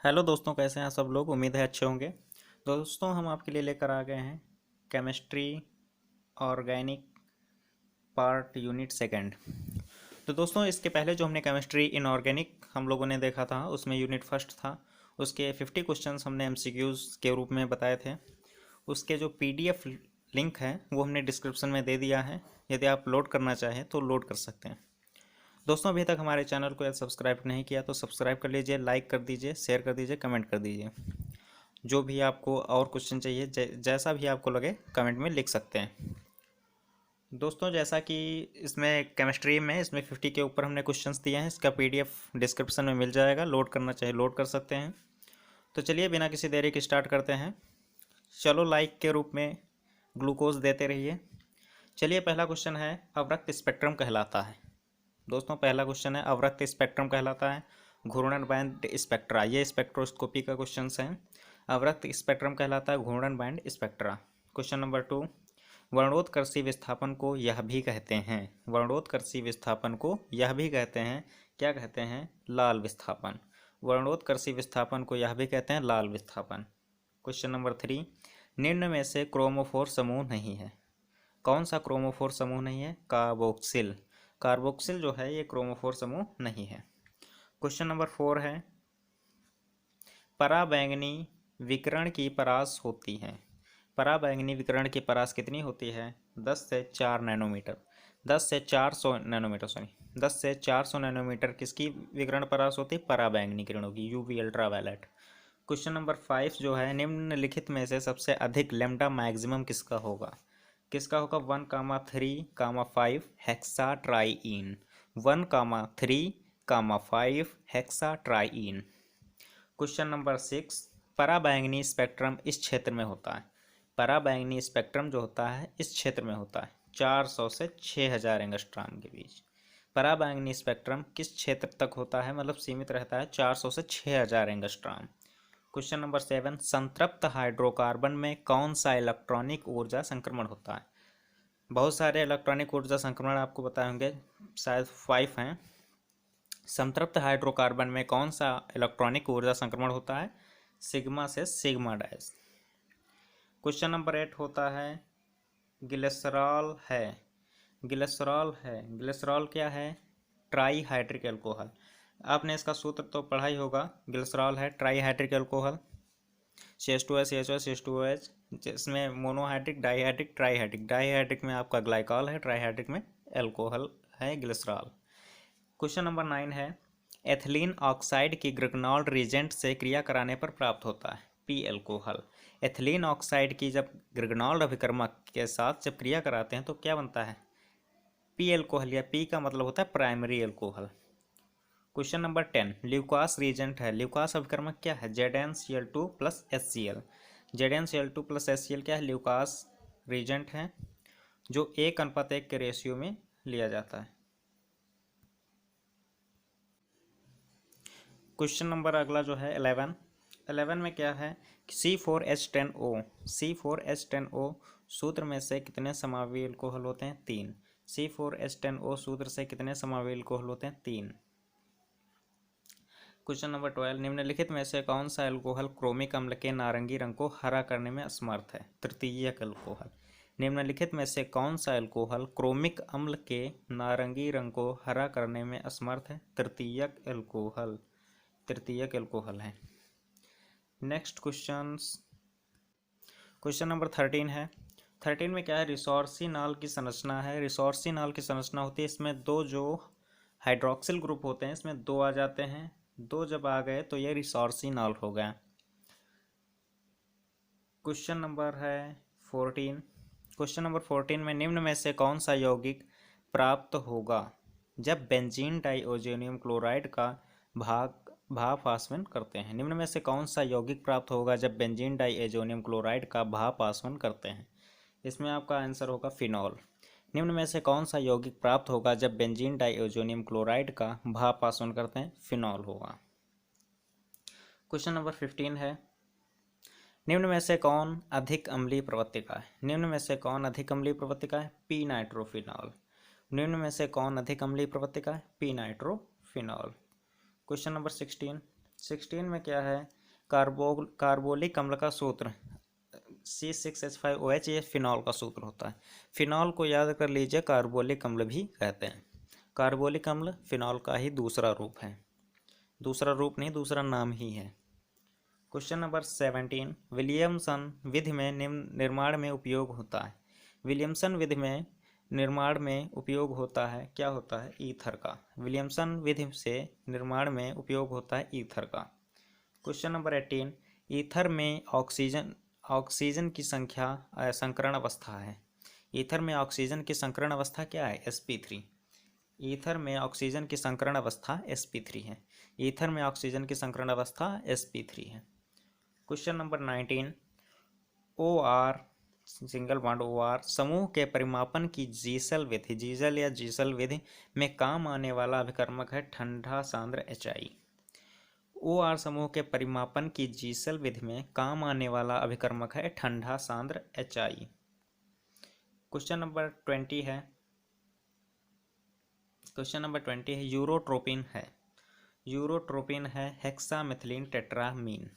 Hello दोस्तों, कैसे हैं सब लोग। उम्मीद है अच्छे होंगे। दोस्तों, हम आपके लिए लेकर आ गए हैं chemistry organic part unit second. तो दोस्तों, इसके पहले जो हमने केमिस्ट्री इनऑर्गेनिक हम लोगों ने देखा था, उसमें यूनिट फर्स्ट था। उसके 50 क्वेश्चंस हमने एमसीक्यूज के रूप में बताए थे। उसके जो पीडीएफ लिंक है वो हमने डिस्क्रिप्शन में दे दिया है। यदि आप लोड करना चाहें तो लोड कर सकते हैं। दोस्तों, अभी तक हमारे चैनल को यदि सब्सक्राइब नहीं किया तो सब्सक्राइब कर लीजिए, लाइक कर दीजिए, शेयर कर दीजिए, कमेंट कर दीजिए। जो भी आपको और क्वेश्चन चाहिए, जैसा भी आपको लगे कमेंट में लिख सकते हैं। दोस्तों, जैसा कि इसमें केमिस्ट्री में इसमें 50 के ऊपर हमने क्वेश्चंस दिए हैं। इसका पीडीएफ डिस्क्रिप्शन में मिल जाएगा। लोड करना चाहिए लोड कर सकते हैं। तो चलिए बिना किसी देरी के स्टार्ट करते हैं। चलो, लाइक के रूप में ग्लूकोज देते रहिए। चलिए, पहला क्वेश्चन है अवरक्त स्पेक्ट्रम कहलाता है। दोस्तों, पहला क्वेश्चन है अवरक्त स्पेक्ट्रम कहलाता है। घूर्णन बैंड स्पेक्ट्रा, ये स्पेक्ट्रोस्कोपी का क्वेश्चन है। अवरक्त स्पेक्ट्रम कहलाता है घूर्णन बैंड स्पेक्ट्रा। क्वेश्चन नंबर 2, वर्णोत्कर्षी विस्थापन को यह भी कहते हैं। वर्णोत्कर्षी विस्थापन को यह भी कहते हैं, क्या कहते हैं? लाल विस्थापन। वर्णोत्कर्षी विस्थापन को यह भी कहते हैं लाल विस्थापन। क्वेश्चन नंबर 3, निम्न में से क्रोमोफोर समूह नहीं है। कौन सा क्रोमोफोर समूह नहीं है? कार्बोक्सिल। कार्बोक्सिल जो है ये क्रोमोफोर समूह नहीं है। क्वेश्चन नंबर 4 है पराबैंगनी विकिरण की परास होती है। पराबैंगनी विकिरण की परास कितनी होती है? 10 से 4 नैनोमीटर। 10 से 400 नैनोमीटर, सॉरी 10 से 400 नैनोमीटर किसकी विकिरण परास होती है? पराबैंगनी किरणों की, यूवी अल्ट्रावायलेट। क्वेश्चन नंबर 5 जो है निम्नलिखित में से सबसे अधिक लेम्डा मैक्सिमम किसका होगा? किसका होगा? 1,3,5 हेक्सा ट्राइइन। 1,3,5 हेक्सा ट्राइइन। क्वेश्चन नंबर 6, पराबैंगनी स्पेक्ट्रम इस क्षेत्र में होता है। पराबैंगनी स्पेक्ट्रम जो होता है इस क्षेत्र में होता है 400 से 6000 एंगस्ट्रॉम के बीच। पराबैंगनी स्पेक्ट्रम किस क्षेत्र तक होता है, मतलब सीमित रहता है 400 से 6000 एंगस्ट्रॉम। क्वेश्चन नंबर 7, संतृप्त हाइड्रोकार्बन में कौन सा इलेक्ट्रॉनिक ऊर्जा संक्रमण होता है? बहुत सारे इलेक्ट्रॉनिक ऊर्जा संक्रमण आपको बताए होंगे, शायद 5 हैं। संतृप्त हाइड्रोकार्बन में कौन सा इलेक्ट्रॉनिक ऊर्जा संक्रमण होता है? सिग्मा से सिग्मा डैश। क्वेश्चन नंबर 8 होता है ग्लिसरॉल है। ग्लिसरॉल है, ग्लिसरॉल क्या है? Try hydric alcohol. आपने इसका सूत्र तो पढ़ा ही होगा। ग्लिसरॉल है try hydric alcohol, CH2S CHOS CH2OH, जिसमें मोनोहाइड्रिक, डाईहाइड्रिक, ट्राईहाइड्रिक। डाईहाइड्रिक में आपका ग्लाइकॉल है, ट्राईहाइड्रिक में एल्कोहल है, ग्लिसरॉल। क्वेश्चन नंबर 9 है एथिलीन ऑक्साइड की ग्रिग्नॉल्ड रिजेंट से क्रिया कराने पर प्राप्त होता है पी एल्कोहल। एथिलीन ऑक्साइड की जब ग्रिग्नॉल्ड अभिकर्मक के साथ जब क्रिया कराते हैं तो क्या बनता है? पी एल्कोहल, या पी का मतलब होता है primary alcohol. Question number 10, Lucas reagent है। ल्यूकास अभिकर्मक क्या है? ZnCl2 plus HCl। ZnCl2 plus HCl क्या है? ल्यूकास रिएजेंट है, जो 1:1 के रेशियो में लिया जाता है। क्वेश्चन नंबर अगला जो है 11 में क्या है? C4H10O। C4H10O सूत्र में से कितने समावी एल्कोहल होते हैं? 3। C4H10O सूत्र से कितने समावी एल्कोहल होते हैं? 3। क्वेश्चन नंबर 12, निम्नलिखित में से कौन सा एल्कोहल क्रोमिक अम्ल के नारंगी रंग को हरा करने में असमर्थ है? तृतीयक एल्कोहल। निम्नलिखित में से कौन सा एल्कोहल क्रोमिक अम्ल के नारंगी रंग को हरा करने में असमर्थ है? तृतीयक एल्कोहल। तृतीयक एल्कोहल है। नेक्स्ट क्वेश्चन नंबर 13 है। 13 में क्या है? रिसोर्सी नाल की संरचना है। रिसोर्सी नाल की संरचना होती है, इसमें दो जो हाइड्रोक्सिल ग्रुप होते हैं इसमें 2 आ जाते हैं। 2 जब आ गए तो ये रिसोर्सी नाल हो गया। क्वेश्चन नंबर है 14। क्वेश्चन नंबर 14 में निम्न में से कौन सा यौगिक प्राप्त होगा जब बेंजीन डाइओजेनियम क्लोराइड का भाप आसवन करते हैं? निम्न में से कौन सा यौगिक प्राप्त होगा जब बेंजीन डाइओजेनियम क्लोराइड का भाप आसवन करते हैं? इसमें आपका आंसर होगा फिनॉल। निम्न में से कौन सा यौगिक प्राप्त होगा जब बेंजीन डाइओजेनियम क्लोराइड का भाप आसवन करते हैं? फिनॉल होगा। क्वेश्चन नंबर 15 है निम्न में से कौन अधिक अम्लीय प्रवृत्ति का है? निम्न में से कौन अधिक अम्लीय प्रवृत्ति का है? P nitrophenol. निम्न में से कौन अधिक अम्लीय प्रवृत्ति का है? P nitrophenol. क्वेश्चन नंबर 16 में क्या है? कार्बोलिक अम्ल का सूत्र C6H5OH, ये फिनॉल का सूत्र होता है। फिनॉल को याद कर लीजिए, कार्बोलिक अम्ल भी कहते हैं। कार्बोलिक अम्ल फिनॉल का ही दूसरा रूप है, दूसरा रूप नहीं, दूसरा नाम ही है। क्वेश्चन नंबर 17, विलियमसन विधि में निर्माण में उपयोग होता है। विलियमसन विधि में निर्माण में उपयोग होता है, क्या होता है? ईथर का। विलियमसन विधि से निर्माण में उपयोग होता है ईथर का। क्वेश्चन नंबर 18, ईथर में ऑक्सीजन की संख्या संकरण अवस्था है। ईथर में ऑक्सीजन की संकरण अवस्था क्या है? sp3। ईथर में ऑक्सीजन की संकरण अवस्था sp3 है। ईथर में ऑक्सीजन की संकरण अवस्था sp3 है। Question number 19, OR single bond OR समूह के परिमापन की जीसल विधि, जीजल या जीसल विधि में काम आने वाला अभिकर्मक है ठंडा सांद्र HI। OR समूह के परिमापन की जीसल विधि में काम आने वाला अभिकर्मक है ठंडा सांद्र HI। क्वेश्चन नंबर 20 है, क्वेश्चन नंबर 20 है, यूरोट्रोपिन है। यूरोट्रोपिन है हेक्सामेथिलीन टेट्रामीन।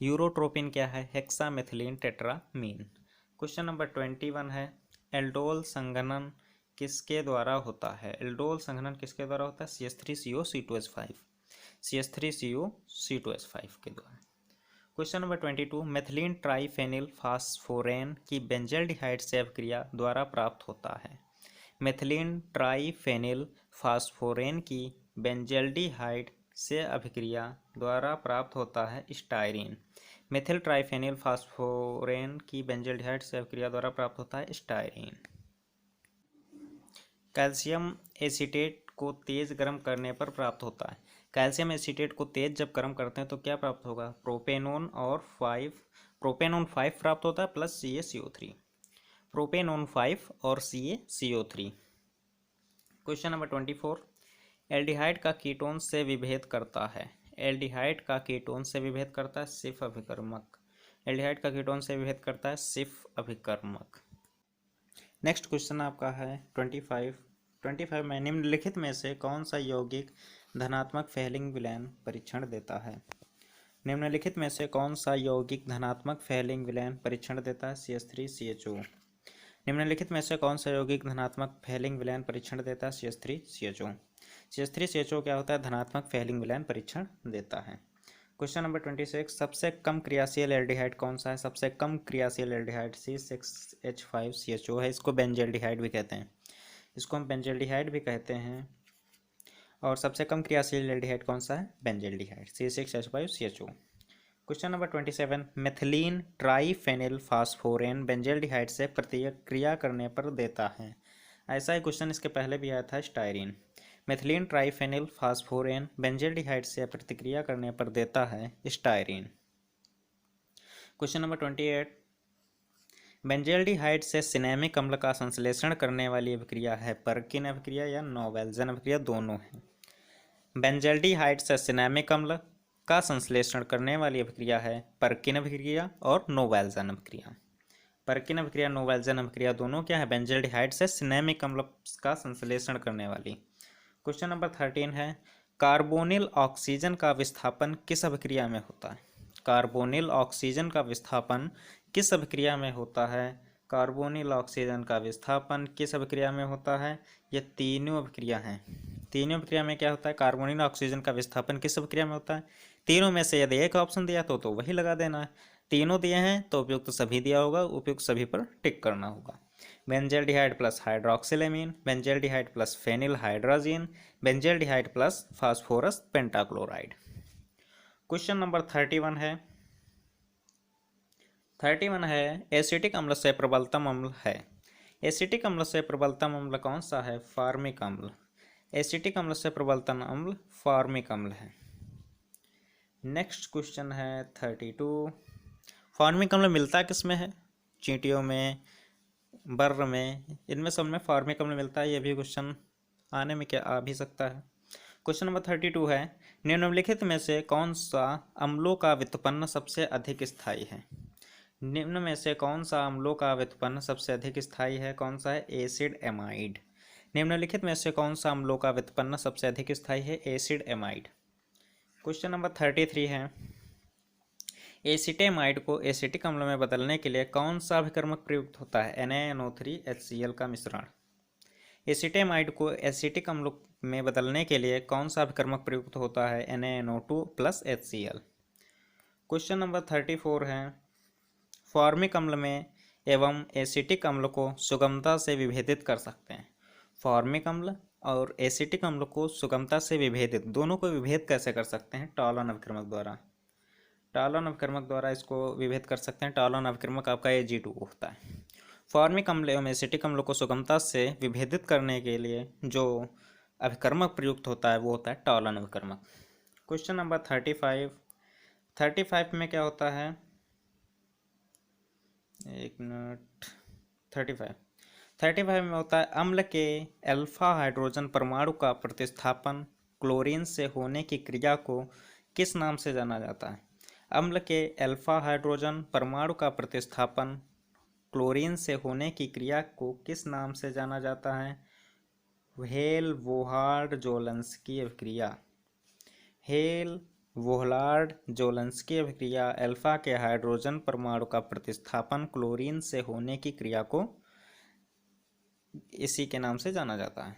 यूरोट्रोपिन क्या है? Hexamethylene tetrammine. क्वेश्चन नंबर 21 है, एल्डोल संघनन किसके द्वारा होता है? एल्डोल संघनन किसके द्वारा होता है? CH3CO C2H5, CH3CO C2H5 के द्वारा। क्वेश्चन नंबर 22, मेथिलीन ट्राइफेनिल फास्फोरेन की बेंजल्डिहाइड से अभिक्रिया द्वारा प्राप्त होता है। मेथिलीन ट्राइफेनिल फास्फोरेन की बेंजल्डिहाइड से अभिक्रिया द्वारा प्राप्त होता है स्टायरीन। मेथिल ट्राइफेनिल फास्फोरेन की बेंजल्डिहाइड से अभिक्रिया द्वारा प्राप्त होता है स्टायरीन। कैल्शियम एसीटेट को तेज गर्म करने पर प्राप्त होता है। कैल्शियम एसीटेट को तेज जब गर्म करते हैं तो क्या प्राप्त होगा? प्रोपेनोन 5 प्राप्त होता है प्लस CaCO3। प्रोपेनोन 5 और CaCO3। क्वेश्चन नंबर 24, एल्डिहाइड का कीटोन से विभेद करता है। एल्डिहाइड का कीटोन से विभेद करता है सिफ अभिकर्मक। एल्डिहाइड का कीटोन से विभेद करता है सिफ अभिकर्मक। नेक्स्ट क्वेश्चन आपका है 25 में निम्नलिखित में से कौन सा यौगिक धनात्मक फेलिंग विलयन परीक्षण देता है? निम्नलिखित में से कौन सा यौगिक धनात्मक फेलिंग विलयन परीक्षण देता है? CH3CHO। निम्नलिखित में से कौन सा यौगिक धनात्मक फेलिंग विलयन परीक्षण देता है? CH3CHO। CH3CHO क्या होता है? धनात्मक फेलिंग विलयन परीक्षण देता है। क्वेश्चन नंबर 26, सबसे कम क्रियाशील एल्डिहाइड कौन सा है? सबसे कम क्रियाशील एल्डिहाइड C6H5CHO है। इसको बेंजल्डिहाइड भी कहते हैं, इसको हम बेंजल्डिहाइड भी कहते हैं। और सबसे कम क्रियाशील एल्डिहाइड कौन सा है? Benzaldehyde C6H5CHO। Question number 27, methylene triphenyl phosphorane benzaldehyde से प्रतिक्रिया करने पर देता है। ऐसा ही क्वेश्चन इसके पहले भी आया था, styrene. Methylene triphenyl phosphorane benzaldehyde से प्रतिक्रिया करने पर देता है स्टायरीन। क्वेश्चन नंबर 28, बेंजल्डिहाइड से सिनेमिक अम्ल का संश्लेषण करने वाली अभिक्रिया है पर्किन अभिक्रिया या नोवेल्सन अभिक्रिया? दोनों है। बेंजल्डिहाइड से सिनेमिक अम्ल का संश्लेषण करने वाली अभिक्रिया है पर्किन अभिक्रिया और नोवेल्सन अभिक्रिया। पर्किन अभिक्रिया, नोवेल्सन अभिक्रिया दोनों क्या है? बेंजल्डिहाइड से सिनेमिक अम्ल का संश्लेषण करने वाली। क्वेश्चन नंबर 13 है, कार्बोनिल ऑक्सीजन का विस्थापन किस अभिक्रिया में होता है? कार्बोनिल ऑक्सीजन का विस्थापन किस अभिक्रिया में होता है? कार्बोनिल ऑक्सीजन का विस्थापन किस अभिक्रिया में होता है? ये तीनों अभिक्रिया हैं। तीनों अभिक्रिया में क्या होता है? कार्बोनिल ऑक्सीजन का विस्थापन किस अभिक्रिया में होता है? तीनों में से यदि एक ऑप्शन दिया तो वही लगा देना है। तीनों दिए हैं तो उपयुक्त तो सभी दिया होगा, उपयुक्त सभी पर टिक करना होगा। Benzaldehyde plus hydroxylamine, benzaldehyde plus phenyl hydrazine, benzaldehyde plus phosphorus pentachloride. Question number 31 है एसिटिक अम्ल से प्रबलतम अम्ल है। एसिटिक अम्ल से प्रबलतम अम्ल कौन सा है? फार्मिक अम्ल। एसिटिक अम्ल से प्रबलतम अम्ल फार्मिक अम्ल है। नेक्स्ट क्वेश्चन है 32, फार्मिक अम्ल मिलता किस में है? चींटियों में, बर्र में, इनमें सब में फार्मिक अम्ल मिलता है। ये भी क्वेश्चन आने में क्या आ भी सकता है। क्वेश्चन नंबर 32 है, निम्नलिखित में से कौन सा अम्लों का व्युत्पन्न सबसे अधिक स्थायी है? निम्न में से कौन सा अम्लों का व्युत्पन्न सबसे अधिक स्थायी है? कौन सा है? Acid amide. निम्नलिखित में से कौन सा अम्लों का व्युत्पन्न सबसे अधिक स्थायी है? Acid amide. क्वेश्चन नंबर 33 है, एसिटेमाइड को एसिटिक अम्ल में बदलने के लिए कौन सा अभिकर्मक प्रयुक्त होता है? NaNO3HCl का मिश्रण। एसिटेमाइड को एसिटिक अम्ल में बदलने के लिए कौन सा अभिकर्मक प्रयुक्त होता है? NaNO2+HCl। क्वेश्चन नंबर 34 है, फॉर्मिक अम्ल में एवं एसिटिक अम्ल को सुगमता से विभेदित कर सकते हैं। फॉर्मिक अम्ल और एसिटिक अम्ल को सुगमता से विभेदित, दोनों को विभेद कैसे कर सकते हैं? टॉलन अभिकर्मक द्वारा। टॉलन अभिकर्मक द्वारा इसको विभेद कर सकते हैं। टॉलन अभिकर्मक आपका Ag2 होता है। फॉर्मिक अम्ल एवं एसिटिक अम्ल को सुगमता से विभेदित करने के लिए जो अभिकर्मक प्रयुक्त होता है वो होता है टॉलन अभिकर्मक। क्वेश्चन नंबर 35 में क्या होता है? एक मिनट। 35 में होता है, अम्ल के अल्फा हाइड्रोजन परमाणु का प्रतिस्थापन क्लोरीन से होने की क्रिया को किस नाम से जाना जाता है? अम्ल के अल्फा हाइड्रोजन परमाणु का प्रतिस्थापन क्लोरीन से होने की क्रिया को किस नाम से जाना जाता है? हेल वोहार्ड जोलंस्की अभिक्रिया। हेल वोहलार्ड जोलंस्की अभिक्रिया अल्फा के हाइड्रोजन परमाणु का प्रतिस्थापन क्लोरीन से होने की क्रिया को इसी के नाम से जाना जाता है।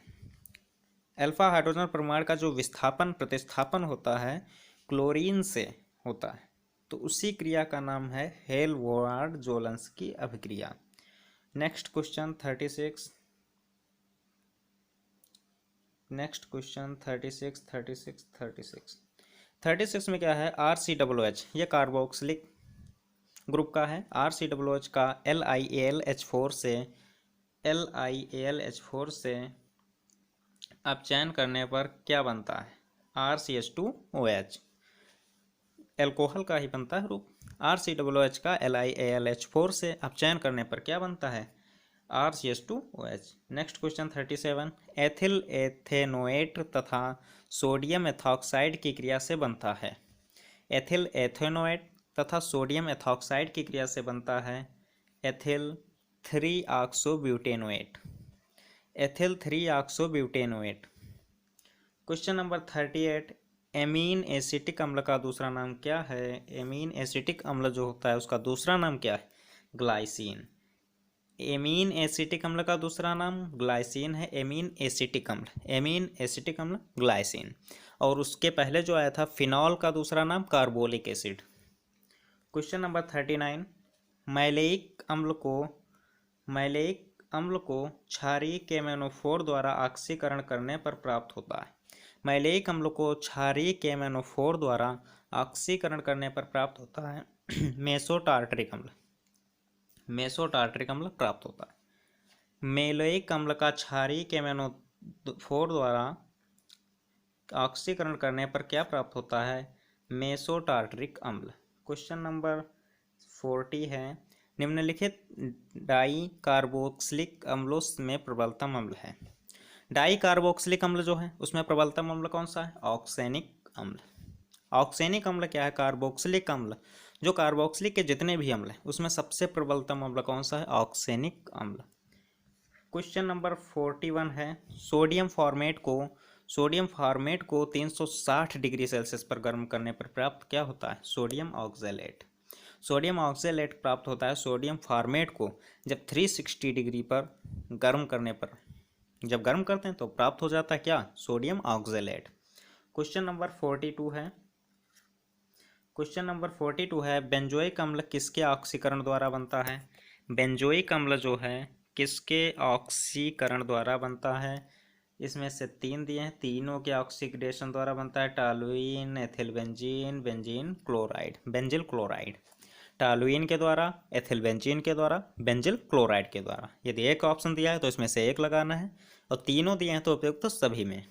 अल्फा हाइड्रोजन परमाणु का जो विस्थापन प्रतिस्थापन होता है क्लोरीन से होता है, तो उसी क्रिया का नाम है हेल वोहलार्ड जोलंस्की अभिक्रिया। Next question 36। नेक्स्ट क्वेश्चन 36 में क्या है? RCOOH, ये कार्बोक्सिलिक ग्रुप का है। RCOOH का LiAlH4 से अपचयन करने पर क्या बनता है? RCH2OH, एल्कोहल का ही बनता है रूप। RCOOH का LiAlH4 से अपचयन करने पर क्या बनता है? RCH2OH। Next question 37, ethyl ethanoate तथा सोडियम एथॉक्साइड की क्रिया से बनता है। एथिल एथेनोएट तथा सोडियम एथॉक्साइड की क्रिया से बनता है ethyl three oxobutanoate. Ethyl three oxobutanoate. Question number 38, amine acetic अम्ल का दूसरा नाम क्या है? एमीन एसिटिक अम्ल जो होता है उसका दूसरा नाम क्या है? ग्लाइसिन। एमीन एसिटिक अम्ल का दूसरा नाम ग्लाइसिन है। एमीन एसिटिक अम्ल ग्लाइसिन। और उसके पहले जो आया था फिनॉल का दूसरा नाम carbolic acid. Question number 39, maleic अम्ल को क्षारीय केमेनोफोर द्वारा ऑक्सीकरण करने पर प्राप्त होता है। मैलेइक अम्ल को क्षारीय केमेनोफोर द्वारा ऑक्सीकरण करने पर प्राप्त होता है मेसोटार्ट्रिक अम्ल प्राप्त होता है। मैलेइक अम्ल का क्षारीय केमेनोफोर द्वारा ऑक्सीकरण करने पर क्या प्राप्त होता है? मेसोटार्ट्रिक अम्ल। क्वेश्चन नंबर 40 है, निम्नलिखित डाई कार्बोक्सिलिक अम्लों में प्रबलतम अम्ल है। डाई कार्बोक्सिलिक अम्ल जो है उसमें प्रबलतम अम्ल कौन सा है? ऑक्सेनिक अम्ल। ऑक्सेनिक अम्ल क्या है? कार्बोक्सिलिक अम्ल। जो कार्बोक्सिलिक के जितने भी अम्ल हैं उसमें सबसे प्रबलतम अम्ल कौन सा है? ऑक्सेनिक अम्ल। क्वेश्चन नंबर 41 है, सोडियम फॉर्मेट को 360 डिग्री सेल्सियस पर गर्म करने पर प्राप्त क्या होता है? Sodium oxalate. सोडियम ऑक्जेलेट प्राप्त होता है सोडियम फॉर्मेट को जब 360 डिग्री पर गर्म करने पर, जब गर्म करते हैं तो प्राप्त हो जाता है क्या? Sodium oxalate. क्वेश्चन नंबर 42 है, बेंजोइक अम्ल किसके ऑक्सीकरण द्वारा बनता है? बेंजोइक अम्ल जो है किसके ऑक्सीकरण द्वारा बनता है? इसमें से 3 दिए हैं, तीनों के ऑक्सीडेशन द्वारा बनता है। Toluene, ethyl benzene, benzene chloride, benzyl chloride. Toluene के द्वारा, एथिल बेंजीन के द्वारा, बेंजिल क्लोराइड के द्वारा। यदि एक ऑप्शन दिया है तो इसमें से एक लगाना है, और तीनों दिए हैं तो उपयुक्त सभी में।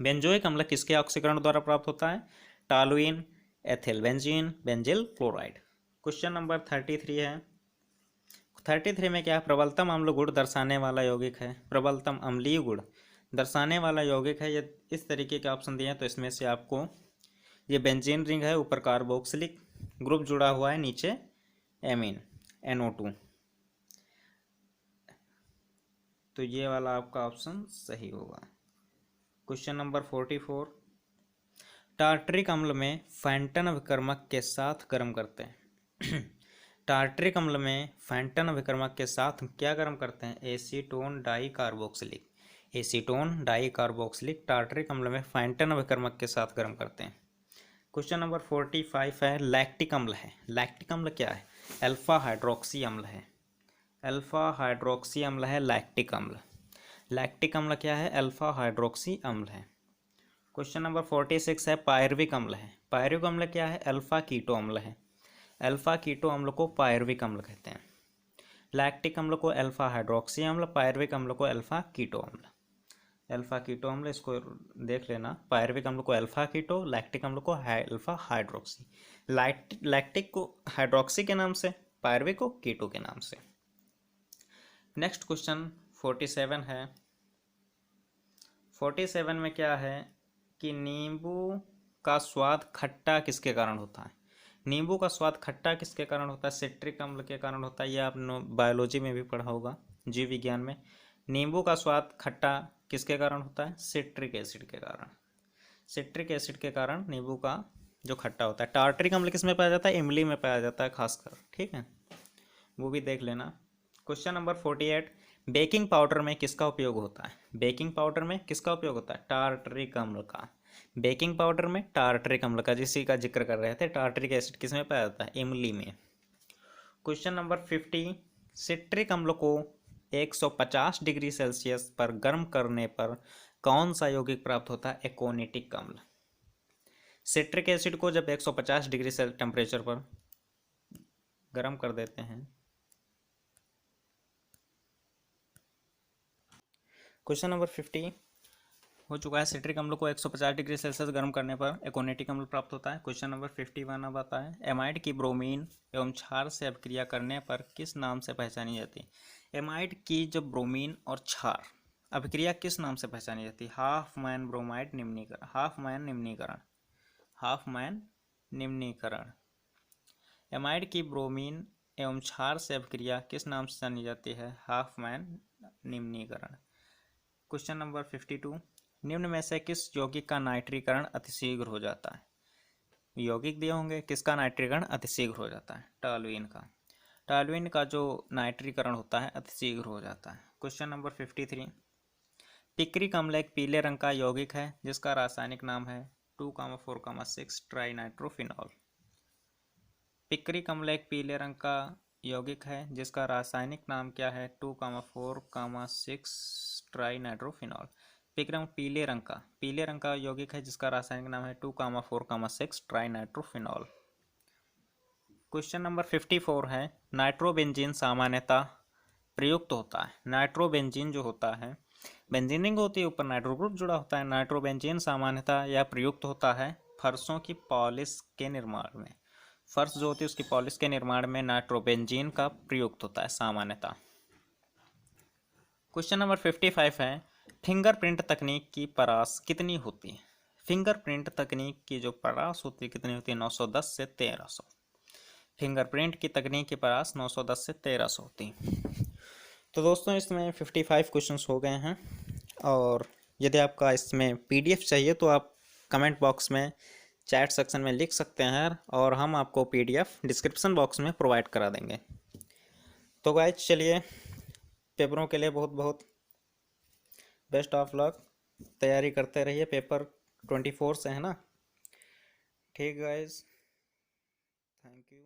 बेंजोइक अम्ल किसके ऑक्सीकरण द्वारा प्राप्त होता है? Toluene, ethyl benzene, benzyl chloride. Question number 33 है, 33 में क्या है? प्रबलतम अम्ल गुण दर्शाने वाला यौगिक है। प्रबलतम अम्लीय गुण दर्शाने वाला यौगिक है। ये इस तरीके के ऑप्शन दिए हैं तो इसमें से आपको ये बेंजीन रिंग है, ऊपर कार्बोक्सिलिक ग्रुप जुड़ा हुआ है, नीचे एमीन NO2। तो ये वाला आपका ऑप्शन सही होगा। क्वेश्चन नंबर 44, टार्टरिक अम्ल में फैंटन विक्रमक के साथ गर्म करते हैं। टार्टरिक अम्ल में फैंटन विक्रमक के साथ क्या गर्म करते हैं? Acetone di carboxylic. Acetone di carboxylic tartaric अम्ल में फैंटन विक्रमक के साथ गर्म करते हैं। क्वेश्चन नंबर 45 है, लैक्टिक अम्ल है। लैक्टिक अम्ल क्या है? अल्फा हाइड्रोक्सी अम्ल है। अल्फा हाइड्रोक्सी अम्ल है लैक्टिक अम्ल। लैक्टिक अम्ल क्या है? अल्फा हाइड्रोक्सी अम्ल है। क्वेश्चन नंबर 46 है, पायरविक अम्ल है। पायरविक अम्ल क्या है? अल्फा कीटो अम्ल है। अल्फा कीटो अम्ल को पायरविक अम्ल कहते हैं। लैक्टिक अम्ल को अल्फा हाइड्रोक्सी अम्ल, पायरविक अम्ल को अल्फा कीटो अम्ल। अल्फा कीटो अम्ल इसको देख लेना, पायरविक अम्ल को अल्फा कीटो, लैक्टिक अम्ल को अल्फा हाइड्रोक्सी। लैक्टिक को हाइड्रोक्सी के नाम से, पायरविक को कीटो के नाम से। नेक्स्ट क्वेश्चन 47 है। 47 में क्या है कि नींबू का स्वाद खट्टा किसके कारण होता है? नींबू का स्वाद खट्टा किसके कारण होता है? सिट्रिक अम्ल के कारण होता है। ये आपने बायोलॉजी में भी पढ़ा होगा, जीव विज्ञान में। नींबू का स्वाद खट्टा किसके कारण होता है? सिट्रिक एसिड के कारण। सिट्रिक एसिड के कारण नींबू का जो खट्टा होता है। टार्टरिक अम्ल किस में पाया जाता है? इमली में पाया जाता है खासकर, ठीक है, वो भी देख लेना। क्वेश्चन नंबर 48, बेकिंग पाउडर में किसका उपयोग होता है? बेकिंग पाउडर में किसका उपयोग होता है? टार्टरिक अम्ल का। बेकिंग पाउडर में टार्टरिक अम्ल का, जिसी का जिक्र कर रहे थे। टार्टरिक एसिड किस में पाया जाता है? इमली में। क्वेश्चन नंबर 50, सिट्रिक अम्ल को 150 डिग्री सेल्सियस पर गर्म करने पर कौन सा यौगिक प्राप्त होता है? एकोनिटिक अम्ल। सिट्रिक एसिड को जब 150 डिग्री टेम्परेचर पर गर्म कर देते हैं। क्वेश्चन नंबर 50 हो चुका है। सिट्रिक अम्ल को 150 डिग्री सेल्सियस गर्म करने पर एकोनिटिक अम्ल प्राप्त होता है। क्वेश्चन नंबर 51 अब आता है, एमाइड की ब्रोमीन एवं क्षार से अभिक्रिया करने पर किस नाम से पहचानी जाती है? एमाइड की जब ब्रोमीन और क्षार अभिक्रिया किस नाम से पहचानी जाती है? हाफमैन ब्रोमाइड निम्नीकरण। हाफमैन निम्नीकरण। हाफमैन निम्नीकरण। एमाइड की ब्रोमीन एवं क्षार से अभिक्रिया किस नाम से जानी जाती है? हाफमैन निम्नीकरण। क्वेश्चन नंबर 52, निम्न में से किस यौगिक का नाइट्रीकरण अतिशीघ्र हो जाता है? यौगिक दिए होंगे, किसका नाइट्रीकरण अतिशीघ्र हो जाता है? टॉल्यूइन का। टॉल्यूइन का जो नाइट्रीकरण होता है अतिशीघ्र हो जाता है। क्वेश्चन नंबर 53, पिक्रिक अम्ल एक पीले रंग का यौगिक है जिसका रासायनिक नाम है 2,4,6 ट्राइनाइट्रोफिनॉल। पिक्रिक अम्ल एक पीले रंग का यौगिक है जिसका रासायनिक नाम क्या है? 2,4,6 ट्राइनाइट्रोफिनॉल। पिक्रिक पीले रंग का यौगिक है जिसका रासायनिक नाम है 2,4,6 ट्राइनाइट्रोफिनॉल। क्वेश्चन नंबर 54 है, नाइट्रोबेंजीन सामान्यतः प्रयुक्त होता है। नाइट्रोबेंजीन जो होता है, बेंजीन रिंग होती है, ऊपर नाइट्रो ग्रुप जुड़ा होता है। नाइट्रोबेंजीन सामान्यतः यह प्रयुक्त होता है फर्शों की पॉलिश के निर्माण में। फर्श जो होती है उसकी पॉलिश के निर्माण में नाइट्रोबेंजीन का प्रयुक्त होता है सामान्यतः। क्वेश्चन नंबर 55 है, फिंगरप्रिंट तकनीक की परास कितनी होती है? फिंगरप्रिंट तकनीक की जो परास होती है कितनी होती है? 910 से 1300। फिंगरप्रिंट की तकनीक की परास 910 से 1300 होती है। तो दोस्तों इसमें 55 क्वेश्चंस हो गए हैं, और यदि आपका इसमें पीडीएफ चाहिए तो आप कमेंट बॉक्स में चैट सेक्शन में लिख सकते हैं, और हम आपको पीडीएफ डिस्क्रिप्शन बॉक्स में प्रोवाइड करा देंगे। तो गाइज चलिए, पेपरों के लिए बहुत बहुत बेस्ट ऑफ लक। तैयारी करते रहिए, पेपर 24 से है ना। ठीक गाइज, थैंक यू।